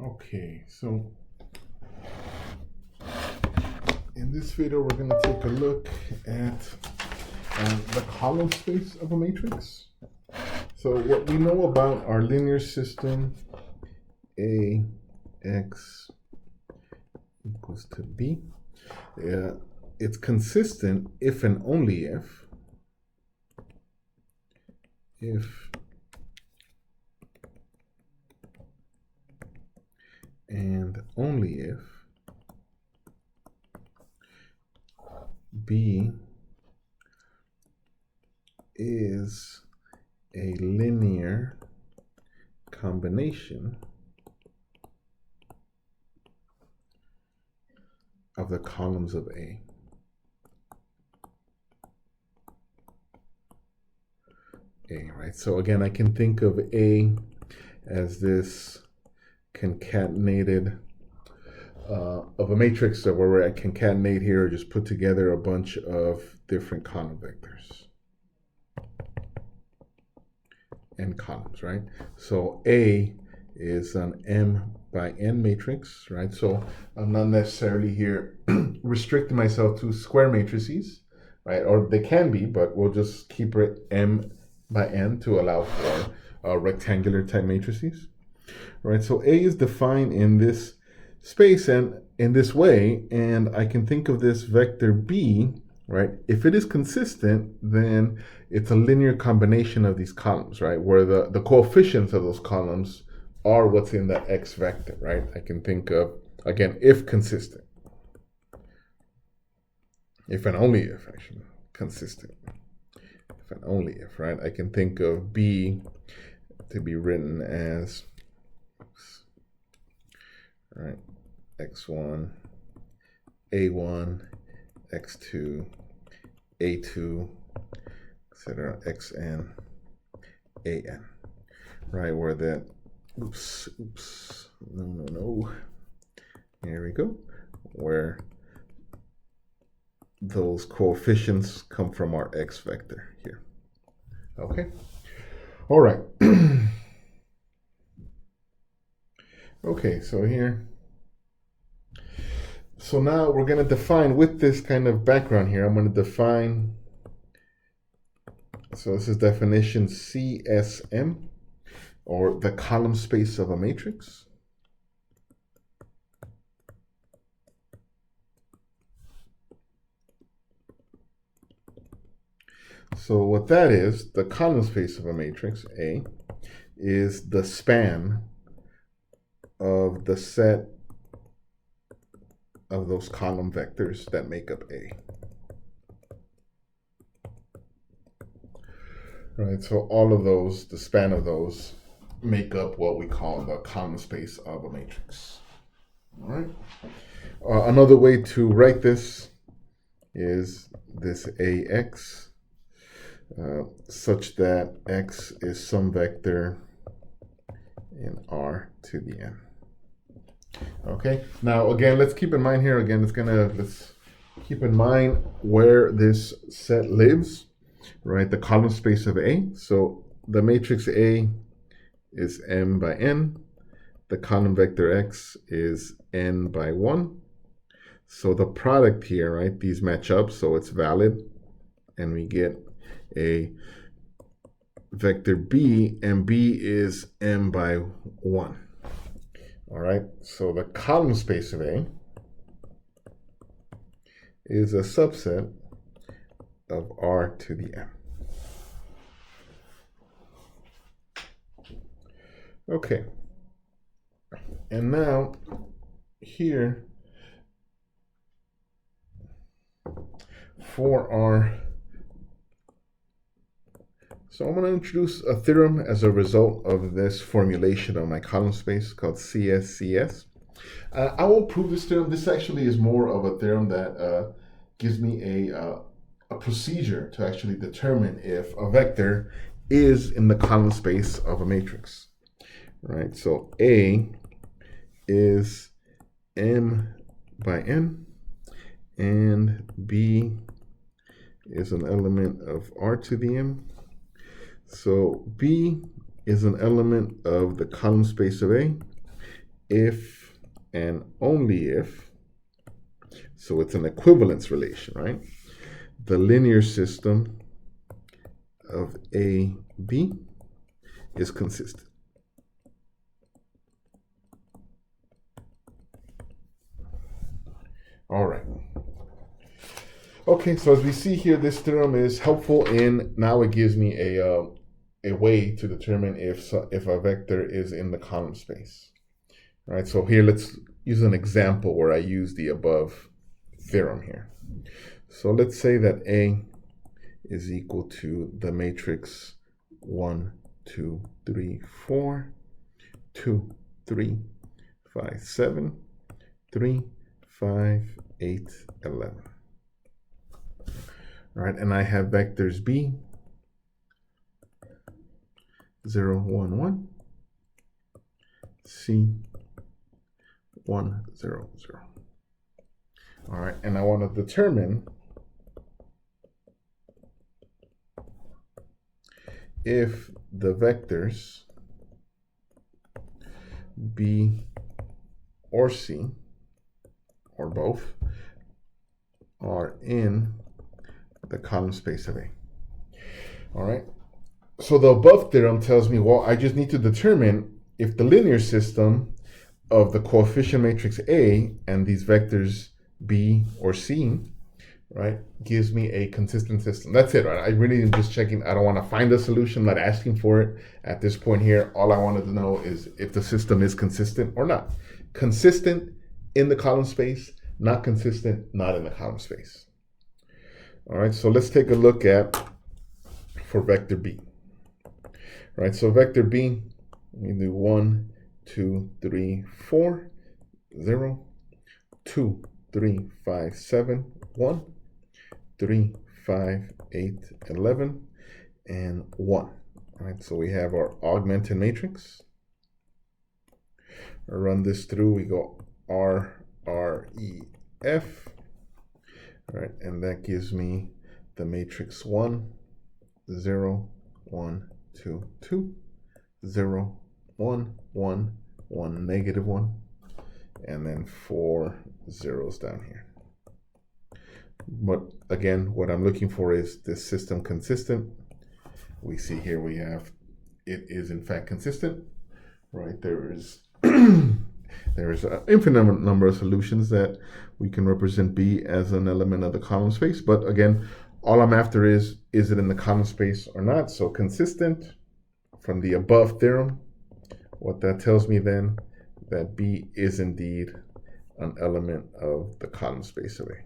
Okay, so in this video, we're going to take a look at the column space of a matrix. So what we know about our linear system, AX equals to B, it's consistent if and only if and only if B is a linear combination of the columns of A. Right? So again, I can think of A as this concatenated of a matrix where I concatenate here or just put together a bunch of different column vectors and columns, right? So A is an M by N matrix, right? So I'm not necessarily here restricting myself to square matrices, right? Or they can be, but we'll just keep it M by N to allow for rectangular type matrices, right? So A is defined in this space and in this way, and I can think of this vector B, right? If it is consistent, then it's a linear combination of these columns, right? Where the coefficients of those columns are what's in the X vector, right? I can think of, again, if consistent. If and only if, actually, consistent. If and only if, right? I can think of B to be written as, right, x1, a1, x2, a2, etc., xn, an, right? Where that, no, here we go, where those coefficients come from our X vector here. Okay, all right. Okay, so here, so now we're going to define with this kind of background here, I'm going to define, so this is definition CSM, or the column space of a matrix. So what that is, the column space of a matrix, A, is the span of the set of those column vectors that make up A. Right, so all of those, the span of those, make up what we call the column space of a matrix. All right. Another way to write this is this AX, such that X is some vector in R to the N. Okay, now again, let's keep in mind here, again, let's keep in mind where this set lives, right? The column space of A. So the matrix A is M by N. The column vector X is N by 1. So the product here, right, these match up, so it's valid. And we get a vector B, and B is M by 1. All right, so the column space of A is a subset of R to the M. Okay, and now here for our, so I'm going to introduce a theorem as a result of this formulation of my column space called CSCS. I won't prove this theorem. This actually is more of a theorem that gives me a procedure to actually determine if a vector is in the column space of a matrix. Right, so A is M by N, and B is an element of R to the M. So B is an element of the column space of A, if and only if, so it's an equivalence relation, right? The linear system of A, B is consistent. All right. Okay, so as we see here, this theorem is helpful in, now it gives me a way to determine if a vector is in the column space. All right, so here let's use an example where I use the above theorem here. So let's say that A is equal to the matrix 1, 2, 3, 4, 2, 3, 5, 7, 3, 5, 8, 11. All right, and I have vectors B, 0, 1, 1, C, 1, 0, 0. All right, and I want to determine if the vectors B or C, or both, are in the column space of A. All right, so the above theorem tells me, well, I just need to determine if the linear system of the coefficient matrix A and these vectors B or C, right, gives me a consistent system. That's it, right? I really am just checking. I don't want to find a solution, I'm not asking for it at this point here. All I wanted to know is if the system is consistent or not. Consistent in the column space, not consistent, not in the column space. All right, so let's take a look at for vector B. All right, so vector B, we do 1, 2, 3, 4, 0, 2, 3, 5, 7, 1, 3, 5, 8, 11, and 1. All right, so we have our augmented matrix. I run this through, we go R, R, E, F. All right, and that gives me the matrix 1, 0, 1, 2, 2, 0, 1, 1, 1, negative 1, and then 4 zeros down here. But again, what I'm looking for is this system consistent. We see here we have, it is in fact consistent, right? There is an infinite number of solutions that we can represent B as an element of the column space. But again, all I'm after is it in the column space or not? So consistent from the above theorem, what that tells me then, that B is indeed an element of the column space of A.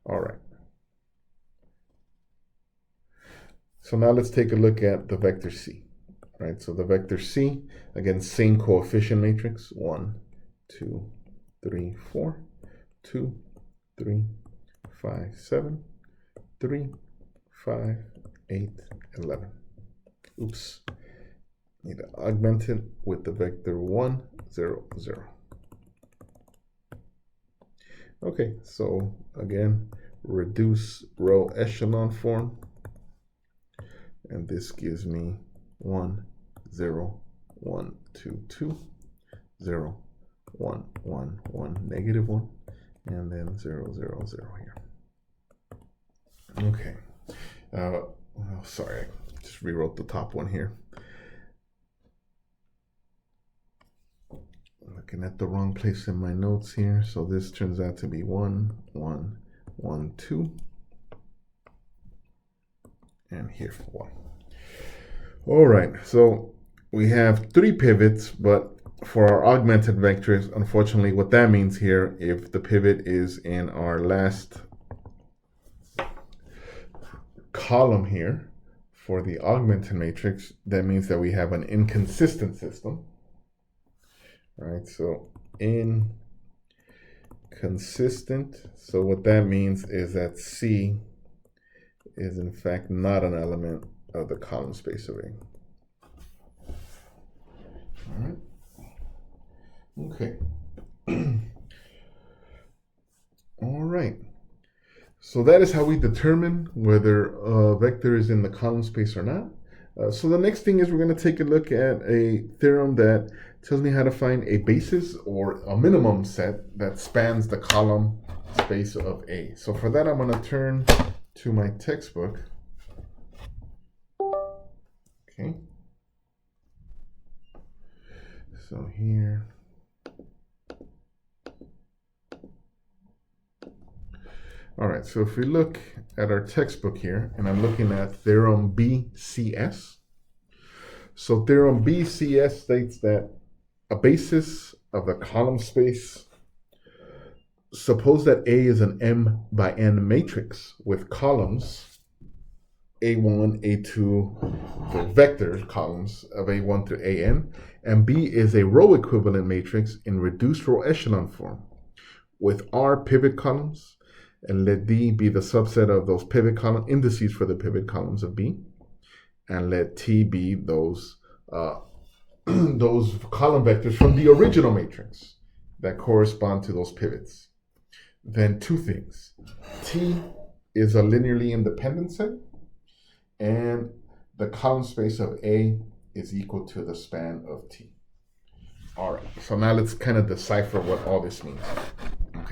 All right. So now let's take a look at the vector C. Right, so the vector C, again, same coefficient matrix, 1, 2, 3, 4, 2, 3, 5, 7, 3, 5, 8, 11. Oops. Need to augment it with the vector 1, 0, 0. Okay, so again, reduce row echelon form. And this gives me 1, 0, 1, 2, 2, 0, 1, 1, 1, negative 1, and then 0, 0, 0 here. Okay. Sorry, I just rewrote the top one here. Looking at the wrong place in my notes here. So this turns out to be 1, 1, 1, 2. And here 1. All right, so we have 3 pivots, but for our augmented vectors, unfortunately, what that means here, if the pivot is in our last column here for the augmented matrix, that means that we have an inconsistent system. All right, so inconsistent. So what that means is that C is in fact not an element of the column space of A. All right. Okay. All right. So that is how we determine whether a vector is in the column space or not. So the next thing is we're going to take a look at a theorem that tells me how to find a basis or a minimum set that spans the column space of A. So for that, I'm going to turn to my textbook. Okay. So here. All right, so if we look at our textbook here, and I'm looking at theorem BCS. So theorem BCS states that a basis of the column space, suppose that A is an M by N matrix with columns A1, A2, the vector columns of A1 through AN, and B is a row equivalent matrix in reduced row echelon form with R pivot columns, and let D be the subset of those pivot column indices for the pivot columns of B, and let T be those those column vectors from the original matrix that correspond to those pivots. Then two things. T is a linearly independent set, and the column space of A is equal to the span of T. All right, so now let's kind of decipher what all this means.